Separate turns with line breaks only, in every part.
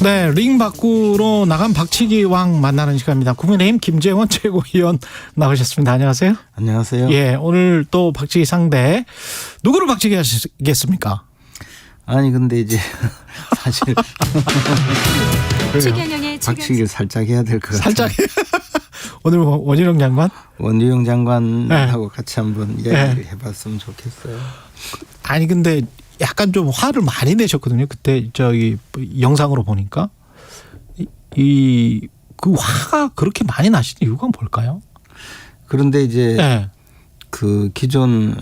네, 링 밖으로 나간 박치기 왕 만나는 시간입니다. 국민의힘 김재원 최고위원 나오셨습니다. 안녕하세요.
안녕하세요.
예, 오늘 또 박치기 상대 누구를 박치기 하시겠습니까?
아니 근데 이제 사실
최경영의
박치기를 살짝 해야 될 것 같아요.
살짝 오늘 원희룡 장관?
원희룡 장관하고
네.
같이 한번 이야기를 해봤으면 좋겠어요.
아니 근데 약간 좀 화를 많이 내셨거든요. 그때 저기 영상으로 보니까 그 화가 그렇게 많이 나신 이유가 뭘까요?
그런데 이제
네.
그 기존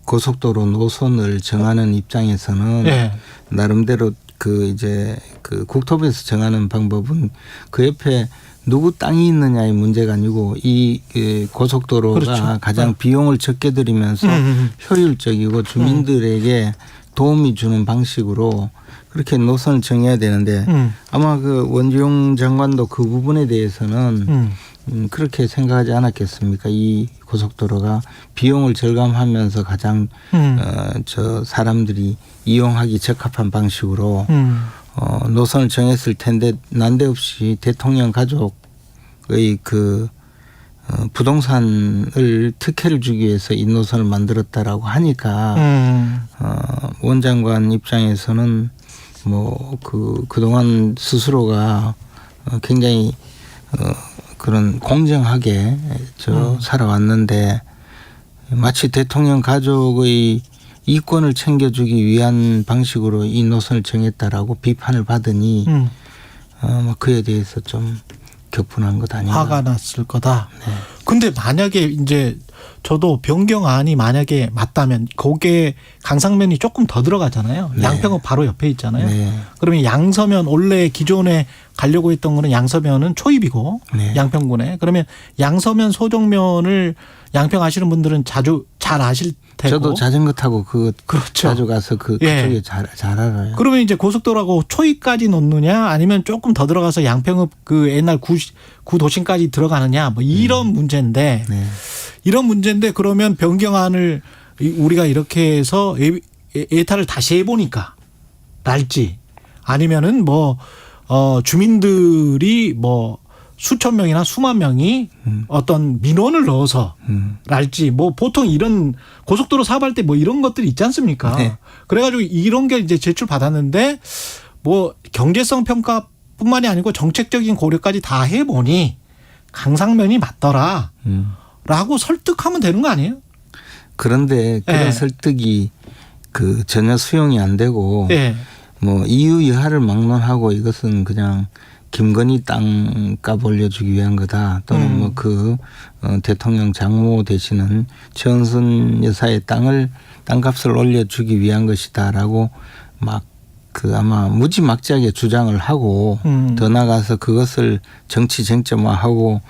고속도로 노선을 정하는 입장에서는
네.
나름대로 그 이제 그 국토부에서 정하는 방법은 그 옆에 누구 땅이 있느냐의 문제가 아니고 이 고속도로가
그렇죠.
가장 비용을 적게 들이면서 효율적이고 주민들에게 도움이 주는 방식으로 그렇게 노선을 정해야 되는데 아마 그 원희룡 장관도 그 부분에 대해서는 그렇게 생각하지 않았겠습니까? 이 고속도로가 비용을 절감하면서 가장 저 사람들이 이용하기 적합한 방식으로 노선을 정했을 텐데 난데없이 대통령 가족의 그 부동산을 특혜를 주기 위해서 이 노선을 만들었다라고 하니까 원 장관 입장에서는 뭐 그동안 스스로가 굉장히 그런 공정하게 살아왔는데 마치 대통령 가족의 이권을 챙겨주기 위한 방식으로 이 노선을 정했다라고 비판을 받으니 그에 대해서 좀 격분한 것 아닌가.
화가 났을 거다.
네.
근데 만약에 이제 저도 변경안이 만약에 맞다면 거기에 강상면이 조금 더 들어가잖아요.
네.
양평은 바로 옆에 있잖아요.
네.
그러면 양서면 원래 기존에 가려고 했던 거는 양서면은 초입이고
네.
양평군에 그러면 양서면 소정면을 양평 아시는 분들은 자주 잘 아실 테고.
저도 자전거 타고
그렇죠.
자주 가서 그쪽에 잘 알아요.
그러면 이제 고속도로하고 초입까지 놓느냐 아니면 조금 더 들어가서 양평읍 그 옛날 구도심까지 들어가느냐 뭐 이런 문제인데
네.
이런 문제인데 그러면 변경안을 우리가 이렇게 해서 예타를 다시 해보니까 날지 아니면은 뭐 주민들이 뭐 수천 명이나 수만 명이 어떤 민원을 넣어서 날지 뭐 보통 이런 고속도로 사업할 때 뭐 이런 것들이 있지 않습니까?
네.
그래가지고 이런 게 이제 제출 받았는데 뭐 경제성 평가뿐만이 아니고 정책적인 고려까지 다 해보니 강상면이 맞더라. 라고 설득하면 되는 거 아니에요?
그런데 그런
네.
설득이 전혀 수용이 안 되고
네.
뭐 이유 여하를 막론하고 이것은 그냥 김건희 땅값 올려주기 위한 거다. 또는 뭐 대통령 장모 되시는 최은순 여사의 땅값을 올려주기 위한 것이다라고 막 아마 무지막지하게 주장을 하고 더 나가서 그것을 정치 쟁점화하고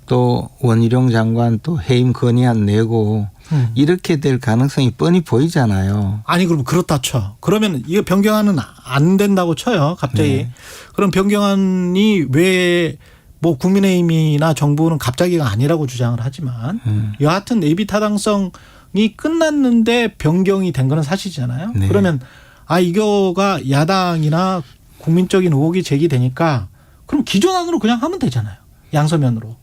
또 원희룡 장관 또 해임 건의안 내고 이렇게 될 가능성이 뻔히 보이잖아요.
아니 그럼 그렇다 쳐. 그러면 이거 변경안은 안 된다고 쳐요. 갑자기.
네.
그럼 변경안이 왜 뭐 국민의힘이나 정부는 갑자기가 아니라고 주장을 하지만 여하튼 예비 타당성이 끝났는데 변경이 된 거는 사실이잖아요.
네.
그러면 이거가 야당이나 국민적인 의혹이 제기되니까 그럼 기존 안으로 그냥 하면 되잖아요. 양서면으로.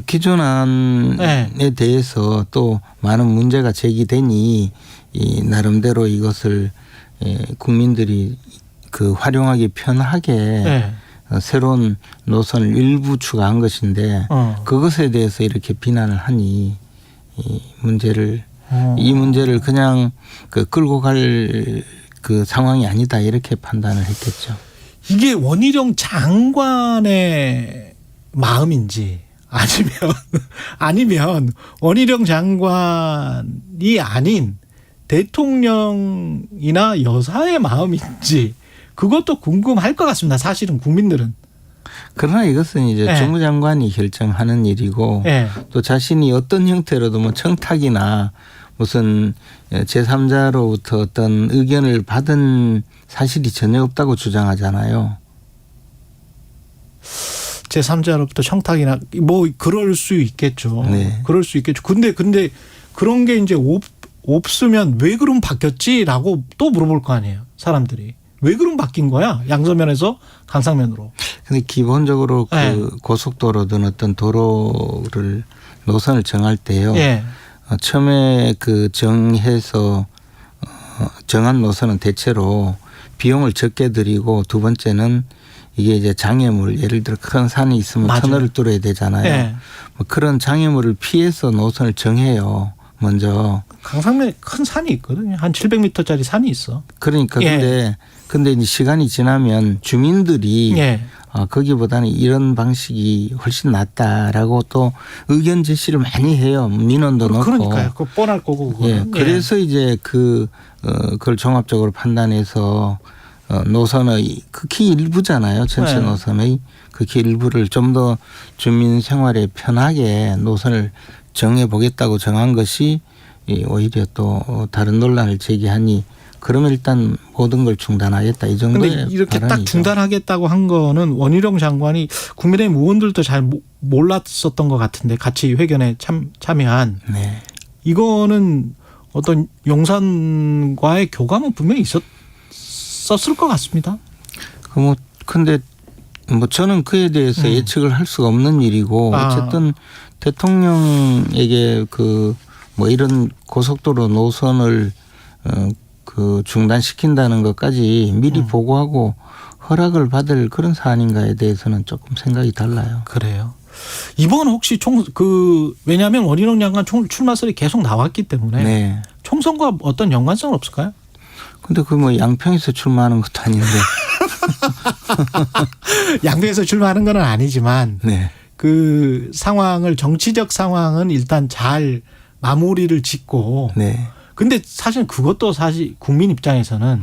기존 안에
네.
대해서 또 많은 문제가 제기되니 나름대로 이것을 국민들이 활용하기 편하게
네.
새로운 노선을 일부 추가한 것인데 그것에 대해서 이렇게 비난을 하니 이 문제를 그냥 끌고 갈 상황이 아니다 이렇게 판단을 했겠죠.
이게 원희룡 장관의 마음인지 아니면 원희룡 장관이 아닌 대통령이나 여사의 마음인지 그것도 궁금할 것 같습니다. 사실은 국민들은.
그러나 이것은 이제
네.
주무장관이 결정하는 일이고
네.
또 자신이 어떤 형태로도 뭐 청탁이나 무슨 제3자로부터 어떤 의견을 받은 사실이 전혀 없다고 주장하잖아요.
제3자로부터 청탁이나 뭐 그럴 수 있겠죠.
네.
그럴 수 있겠죠. 근데 그런 게 이제 없으면 왜 그럼 바뀌었지라고 또 물어볼 거 아니에요. 사람들이. 왜 그럼 바뀐 거야? 양서면에서 강상면으로.
근데 기본적으로 그
네.
고속도로든 어떤 도로를 노선을 정할 때요.
예.
처음에 그 정해서 정한 노선은 대체로 비용을 적게 들이고 두 번째는 이게 이제 장애물 예를 들어 큰 산이 있으면
맞아요.
터널을 뚫어야 되잖아요.
예.
뭐 그런 장애물을 피해서 노선을 정해요. 먼저.
강상면에 큰 산이 있거든요. 한 700m짜리 산이 있어.
그러니까
예.
근데 이제 시간이 지나면 주민들이
예.
거기보다는 이런 방식이 훨씬 낫다라고 또 의견 제시를 많이 해요. 민원도 넣고.
그러니까요. 그거 뻔할 거고.
예.
그거는.
그래서 이제 그걸 종합적으로 판단해서 노선의 극히 일부잖아요. 전체
네.
노선의 극히 일부를 좀 더 주민 생활에 편하게 노선을 정해 보겠다고 정한 것이 오히려 또 다른 논란을 제기하니 그러면 일단 모든 걸 중단하겠다 이 정도의
근데 이렇게
발언이죠.
딱 중단하겠다고 한 거는 원희룡 장관이 국민의힘 의원들도 잘 몰랐었던 것 같은데 같이 회견에 참여한
네.
이거는 어떤 용산과의 교감은 분명히 있었을 것 같습니다.
근데 저는 그에 대해서 예측을 할 수가 없는 일이고 어쨌든 대통령에게 이런 고속도로 노선을 중단시킨다는 것까지 미리 보고하고 허락을 받을 그런 사안인가에 대해서는 조금 생각이 달라요.
그래요. 이번 혹시 왜냐하면 원희룡 장관 출마설이 계속 나왔기 때문에
네.
총선과 어떤 연관성은 없을까요?
근데 양평에서 출마하는 것도 아닌데.
양평에서 출마하는 건 아니지만
네.
그 정치적 상황은 일단 잘 마무리를 짓고.
네.
근데 사실 그것도 사실 국민 입장에서는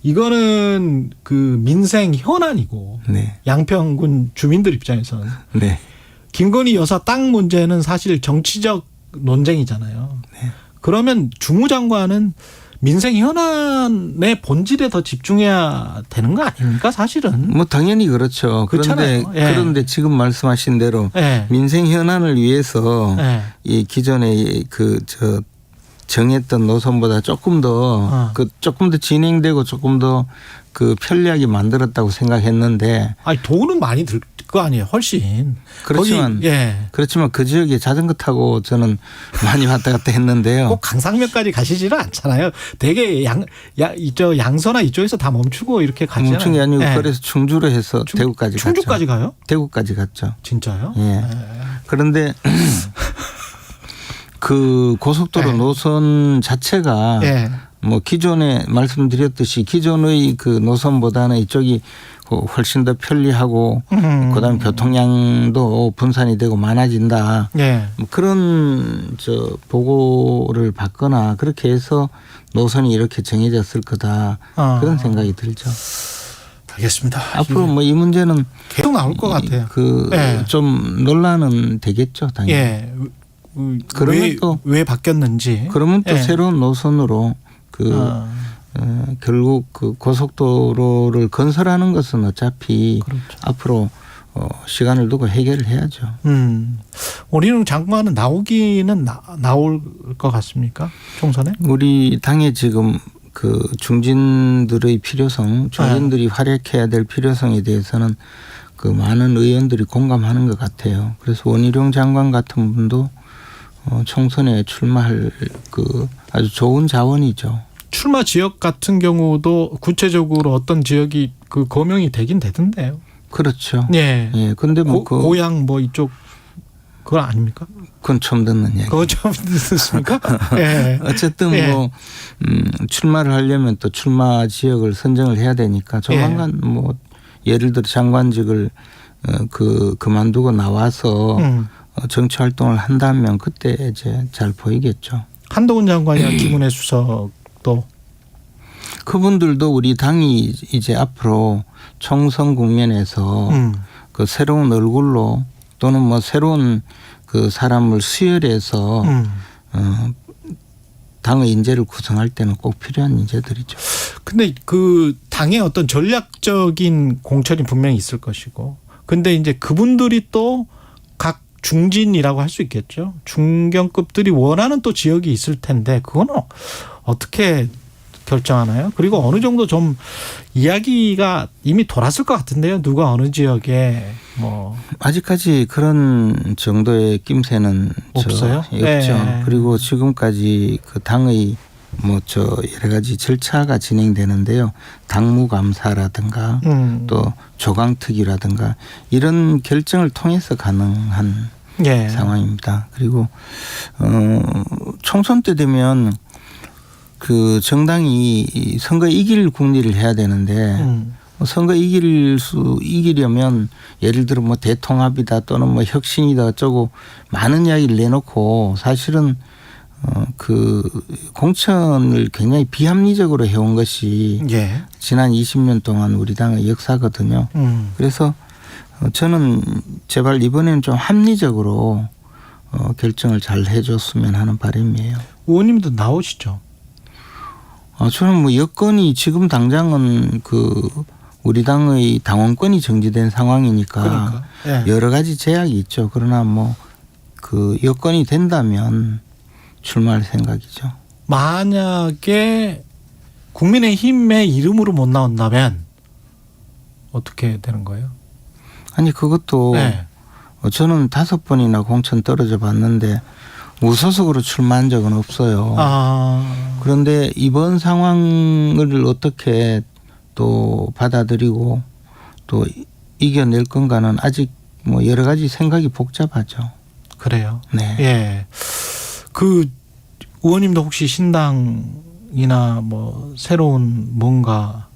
이거는 그 민생 현안이고
네.
양평군 주민들 입장에서는
네.
김건희 여사 땅 문제는 사실 정치적 논쟁이잖아요.
네.
그러면 주무장관은 민생 현안의 본질에 더 집중해야 되는 거 아닙니까 사실은.
당연히 그렇죠.
그렇잖아요.
그런데 지금 말씀하신 대로
예.
민생 현안을 위해서
예.
이 기존의 정했던 노선보다 조금 더 진행되고 조금 더 편리하게 만들었다고 생각했는데.
아니 돈은 많이 들 거 아니에요. 훨씬.
그렇지만 그렇지만 그 지역에 자전거 타고 저는 많이 왔다 갔다 했는데요.
꼭 강상면까지 가시지는 않잖아요. 되게 양서나 이쪽에서 다 멈추고 이렇게 가잖아요.
멈춘 게 아니고 그래서 충주로 해서 대구까지 갔죠.
충주까지 가요?
대구까지 갔죠.
진짜요?
예. 그런데 그 고속도로 노선 자체가 기존에 말씀드렸듯이 기존의 그 노선보다는 이쪽이 훨씬 더 편리하고 그다음에 교통량도 분산이 되고 많아진다. 그런 보고를 받거나 그렇게 해서 노선이 이렇게 정해졌을 거다. 그런 생각이 들죠.
알겠습니다.
앞으로 이 문제는
계속 나올 것 같아요.
좀 논란은 되겠죠, 당연히.
그러면 왜 바뀌었는지.
그러면 또 새로운 노선으로 결국 그 고속도로를 건설하는 것은 어차피 앞으로 시간을 두고 해결을 해야죠.
원희룡 장관은 나오기는 나올 것 같습니까? 총선에?
우리 당에 지금 중진들의 필요성, 중진들이 활약해야 될 필요성에 대해서는 많은 의원들이 공감하는 것 같아요. 그래서 원희룡 장관 같은 분도 총선에 출마할 아주 좋은 자원이죠.
출마 지역 같은 경우도 구체적으로 어떤 지역이 거명이 되긴 되던데요.
그렇죠.
예.
근데
고향 이쪽 그건 아닙니까?
그건 처음 듣는 얘기.
그건 처음 듣습니까? 예.
어쨌든 출마를 하려면 또 출마 지역을 선정을 해야 되니까 조만간 예를 들어 장관직을 그만두고 나와서 정치 활동을 한다면 그때 이제 잘 보이겠죠.
한동훈 장관이나 김은혜 수석도
그분들도 우리 당이 이제 앞으로 총선 국면에서 새로운 얼굴로 또는 새로운 사람을 수혈해서 당의 인재를 구성할 때는 꼭 필요한 인재들이죠.
근데 당의 어떤 전략적인 공천이 분명히 있을 것이고, 근데 이제 그분들이 또 각 중진이라고 할 수 있겠죠. 중견급들이 원하는 또 지역이 있을 텐데 그거는 어떻게 결정하나요? 그리고 어느 정도 좀 이야기가 이미 돌았을 것 같은데요. 누가 어느 지역에 뭐
아직까지 그런 정도의 낌새는
없어요?
없죠.
네.
그리고 지금까지 그 당의 여러 가지 절차가 진행되는데요. 당무감사라든가 또 조강특위라든가 이런 결정을 통해서 가능한
예.
상황입니다. 그리고 총선 때 되면 그 정당이 선거 이길 국리를 해야 되는데 선거 이기려면 예를 들어 뭐 대통합이다 또는 뭐 혁신이다 어쩌고 많은 이야기를 내놓고 사실은 그 공천을 굉장히 비합리적으로 해온 것이
예.
지난 20년 동안 우리 당의 역사거든요. 그래서 저는 제발 이번에는 좀 합리적으로 결정을 잘 해줬으면 하는 바람이에요.
의원님도 나오시죠?
저는 뭐 여건이 지금 당장은 그 우리 당의 당원권이 정지된 상황이니까
그러니까. 예.
여러 가지 제약이 있죠. 그러나 뭐 그 여건이 된다면 출마할 생각이죠.
만약에 국민의힘의 이름으로 못 나온다면 어떻게 되는 거예요?
아니 그것도
네.
저는 5번이나 공천 떨어져 봤는데 무소속으로 출마한 적은 없어요. 그런데 이번 상황을 어떻게 또 받아들이고 또 이겨낼 건가는 아직 뭐 여러 가지 생각이 복잡하죠.
그래요.
네.
예. 그 의원님도 혹시 신당이나 뭐 새로운 뭔가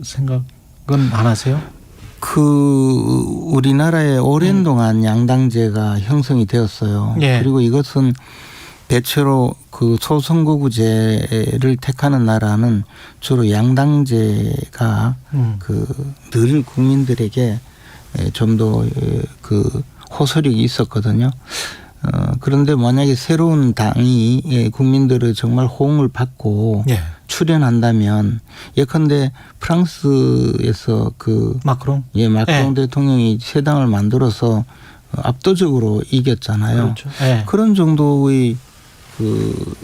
생각은 안 하세요?
그 우리나라에 오랜 동안 양당제가 형성이 되었어요.
예.
그리고 이것은 대체로 그 소선거구제를 택하는 나라는 주로 양당제가 그 늘 국민들에게 좀 더 그 호소력이 있었거든요. 그런데 만약에 새로운 당이 국민들의 정말 호응을 받고
예.
출연한다면 예컨대 프랑스에서 그
마크롱?
마크롱 대통령이 새 당을 만들어서 압도적으로 이겼잖아요.
그렇죠. 예.
그런 정도의 그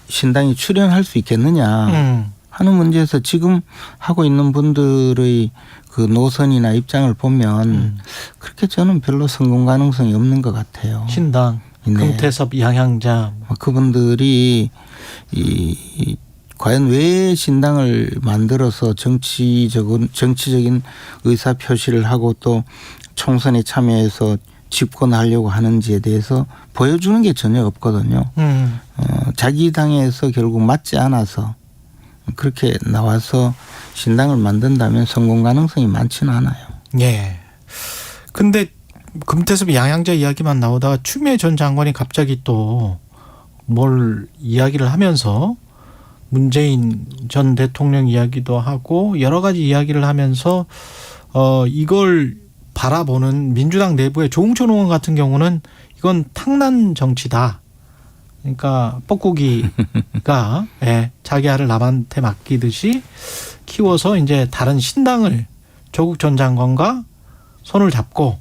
신당이 출연할 수 있겠느냐 하는 문제에서 지금 하고 있는 분들의 그 노선이나 입장을 보면 그렇게 저는 별로 성공 가능성이 없는 것 같아요.
신당,
네.
금태섭, 양향자.
그분들이 과연 왜 신당을 만들어서 정치적인 의사 표시를 하고 또 총선에 참여해서 집권하려고 하는지에 대해서 보여주는 게 전혀 없거든요. 자기 당에서 결국 맞지 않아서 그렇게 나와서 신당을 만든다면 성공 가능성이 많지는 않아요.
예. 근데 금태섭 양향자 이야기만 나오다가 추미애 전 장관이 갑자기 또 뭘 이야기를 하면서 문재인 전 대통령 이야기도 하고 여러 가지 이야기를 하면서 이걸 바라보는 민주당 내부의 조응천 의원 같은 경우는 이건 탕난 정치다. 그러니까 뻐꾸기가 예, 자기 알을 남한테 맡기듯이 키워서 이제 다른 신당을 조국 전 장관과 손을 잡고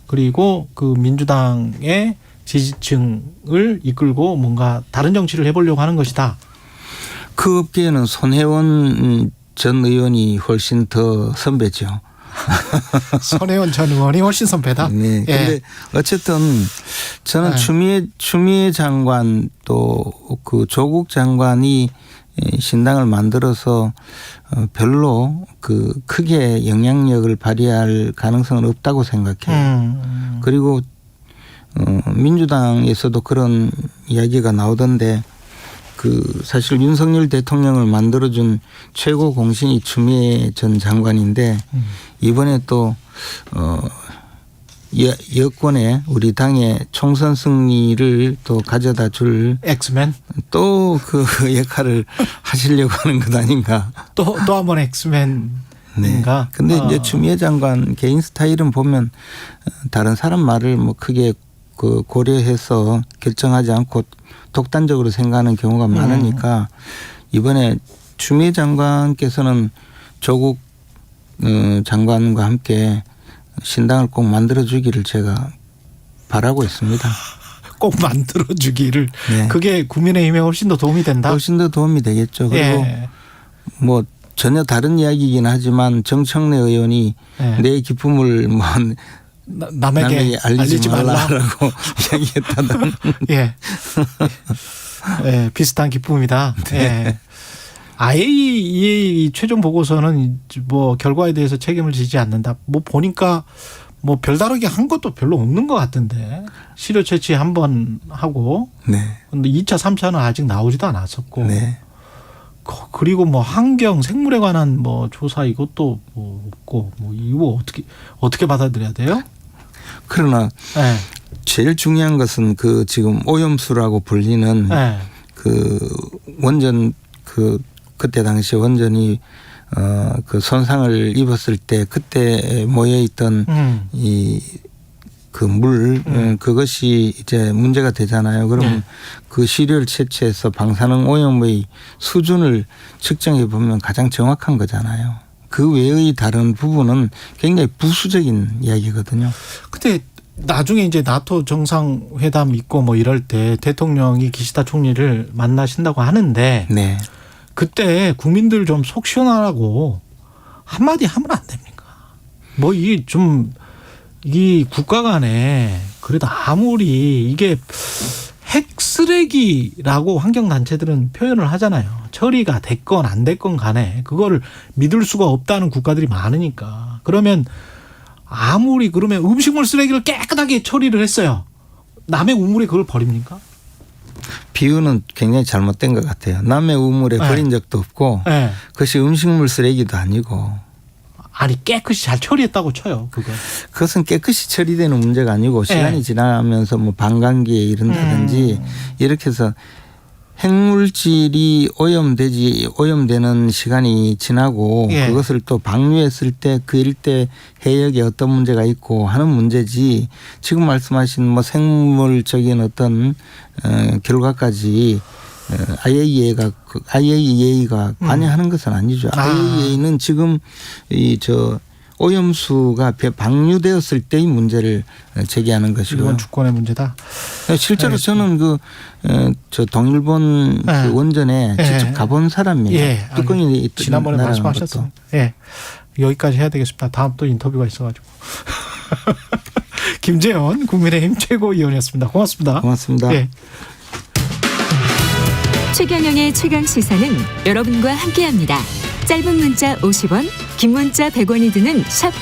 그리고 그 민주당의 지지층을 이끌고 뭔가 다른 정치를 해보려고 하는 것이다.
그 업계에는 손혜원 전 의원이 훨씬 더 선배죠.
손혜원 전 의원이 훨씬 선배다.
네. 그런데
예.
어쨌든 저는
네.
추미애 장관 또 그 조국 장관이 신당을 만들어서 별로 그 크게 영향력을 발휘할 가능성은 없다고 생각해요. 그리고 민주당에서도 그런 이야기가 나오던데 그 사실 윤석열 대통령을 만들어준 최고 공신이 추미애 전 장관인데 이번에 또 여권에 우리 당의 총선 승리를 또 가져다 줄
엑스맨
또 그 역할을 하시려고 하는 것 아닌가.
또 한 번 엑스맨인가.
네. 근데 이제 추미애 장관 개인 스타일은 보면 다른 사람 말을 뭐 크게 그 고려해서 결정하지 않고 독단적으로 생각하는 경우가 많으니까 이번에 추미애 장관께서는 조국 장관과 함께 신당을 꼭 만들어 주기를 제가 바라고 있습니다.
꼭 만들어주기를
네.
그게 국민의힘에 훨씬 더 도움이 된다.
훨씬 더 도움이 되겠죠. 그리고
예.
뭐 전혀 다른 이야기이긴 하지만 정청래 의원이
예.
내 기쁨을 뭐
남에게 알리지
말라라고 이야기했다던.
예. 예, 비슷한 기쁨이다. 예. IAEA 최종 보고서는 뭐 결과에 대해서 책임을 지지 않는다. 뭐 보니까 뭐 별다르게 한 것도 별로 없는 것 같은데 시료 채취 한 번 하고
네.
근데 2차, 3차는 아직 나오지도 않았었고
네.
그리고 뭐 환경, 생물에 관한 뭐 조사 이것도 뭐 없고 뭐 이거 어떻게 받아들여야 돼요?
그러나
네.
제일 중요한 것은 그 지금 오염수라고 불리는
네.
그 원전 그때 당시 원전이 그 손상을 입었을 때 그때 모여 있던 이 그 물 그것이 이제 문제가 되잖아요. 그러면 그 시료를 채취해서 방사능 오염의 수준을 측정해 보면 가장 정확한 거잖아요. 그 외의 다른 부분은 굉장히 부수적인 이야기거든요.
근데 나중에 이제 나토 정상회담 있고 뭐 이럴 때 대통령이 기시다 총리를 만나신다고 하는데
네.
그때 국민들 좀 속 시원하라고 한마디 하면 안 됩니까? 뭐 이게 좀 이 국가 간에 그래도 아무리 이게 핵 쓰레기라고 환경단체들은 표현을 하잖아요. 처리가 됐건 안 됐건 간에 그거를 믿을 수가 없다는 국가들이 많으니까. 그러면 아무리 그러면 음식물 쓰레기를 깨끗하게 처리를 했어요. 남의 우물에 그걸 버립니까?
비유는 굉장히 잘못된 것 같아요. 남의 우물에
네.
버린 적도 없고
네.
그것이 음식물 쓰레기도 아니고
아니 깨끗이 잘 처리했다고 쳐요.
그것은 깨끗이 처리되는 문제가 아니고 시간이
네.
지나면서 뭐 방광기에 이른다든지 이렇게 해서 핵물질이 오염되는 시간이 지나고
예.
그것을 또 방류했을 때 그 일대 해역에 어떤 문제가 있고 하는 문제지 지금 말씀하신 뭐 생물적인 어떤 결과까지 IAEA가 관여하는 것은 아니죠. IAEA는 지금 오염수가 방류되었을 때의 문제를 제기하는 것이고요.
이건 주권의 문제다.
실제로
알겠습니다.
저는 저 동일본
네.
그 원전에
네.
직접 가본 사람이에요.
예.
뚜껑이
지난번에
날아간
말씀하셨어요.
것도.
예. 여기까지 해야 되겠습니다. 다음 또 인터뷰가 있어가지고. 김재원 국민의힘 최고위원이었습니다. 고맙습니다.
고맙습니다.
예.
최경영의 최강 시사는 여러분과 함께합니다. 짧은 문자 50원, 긴 문자 100원이 드는 샵